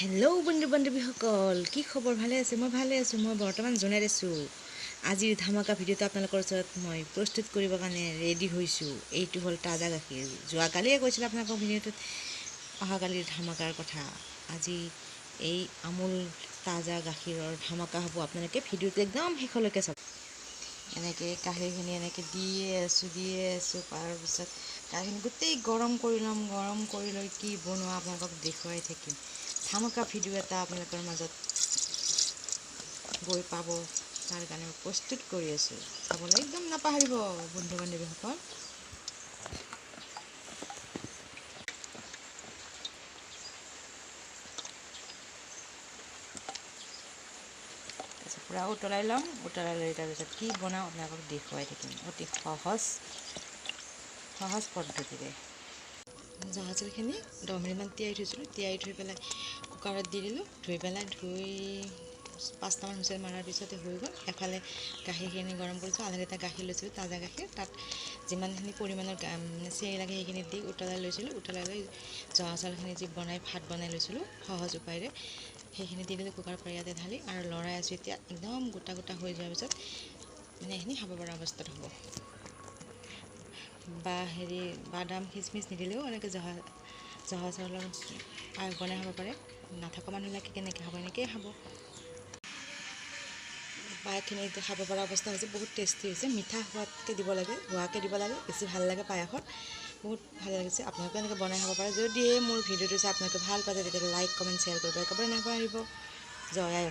Hello' বন্ধু-বান্ধৱীসকল, কি খবৰ? ভালে আছে? মই ভালে আছোঁ। মই বৰ্তমান জনাই আছোঁ আজিৰ ধামাকা ভিডিঅ'টো আপোনালোকৰ ওচৰত মই প্ৰস্তুত কৰিবৰ কাৰণে ৰেডি হৈছোঁ। এইটো হ'ল তাজা গাখীৰ। যোৱাকালিয়ে কৈছিলোঁ আপোনালোকৰ ভিডিঅ'টোত অহাকালিৰ ধামাকাৰ কথা। আজি এই আমুল তাজা গাখীৰৰ ধামাকা হ'ব। আপোনালোকে ভিডিঅ'টো একদম শেষলৈকে চাব। এনেকৈ গাখীৰখিনি এনেকৈ দিয়ে আছোঁ তাৰপিছত গাখীৰখিনি গোটেই গৰম কৰি ল'ম। গৰম কৰি লৈ কি বনোৱা আপোনালোকক দেখুৱাই থাকিম। ধামাকা ভিডিঅ' এটা আপোনালোকৰ মাজত গৈ পাব, তাৰ কাৰণে মই প্ৰস্তুত কৰি আছোঁ। চাবলৈ একদম নাপাহৰিব বন্ধু বান্ধৱীসকল। তাৰপিছত পূৰা উতলাই ল'ম। উতলাই লৈ তাৰপিছত কি বনাওঁ আপোনালোকক দেখুৱাই থাকিম অতি সহজ পদ্ধতিৰে। জহা চাউলখিনি 10 মিনিটমান তিয়াই থৈছিলোঁ। তিয়াই থৈ পেলাই কুকাৰত দি দিলোঁ। ধুই 5টামান হুইচেল মৰাৰ পিছতে হৈ গ'ল। এফালে গাখীৰখিনি গৰম কৰিছোঁ। আধা লিটাৰ গাখীৰ লৈছিলোঁ, তাজা গাখীৰ। তাত যিমানখিনি পৰিমাণৰ চেনি লাগে সেইখিনি দি উতলাই লৈছিলোঁ। উতলাই লৈ জহা চাউলখিনি যি ভাত বনাই লৈছিলোঁ সহজ উপায়েৰে, সেইখিনি দি দিলোঁ কুকাৰৰ পৰা ইয়াতে ঢালি আৰু লৰাই আছোঁ। এতিয়া একদম গোটা গোটা হৈ যোৱাৰ পিছত এইখিনি খাব পৰা অৱস্থাত হ'ব। বা বাদাম খিচমিচ নিদিলেও এনেকৈ জহা চাউলৰ পায়স বনাই খাব পাৰে। নাথাকা মানুহবিলাকে কেনেকৈ খাব? এনেকৈয়ে খাব। পায়সখিনি এতিয়া খাব পৰা অৱস্থা হৈছে। বহুত টেষ্টি হৈছে। মিঠা হোৱাকৈ দিব লাগে, বেছি ভাল লাগে পায়সত। বহুত ভাল লাগিছে। আপোনালোকে এনেকৈ বনাই খাব পাৰে। যদিহে মোৰ ভিডিঅ'টো চাই আপোনালোকে ভাল পাইছে তেতিয়াহ'লে লাইক, কমেণ্ট, শ্বেয়াৰ কৰিব একেবাৰে নাপাহৰিব। জয় আই অসম।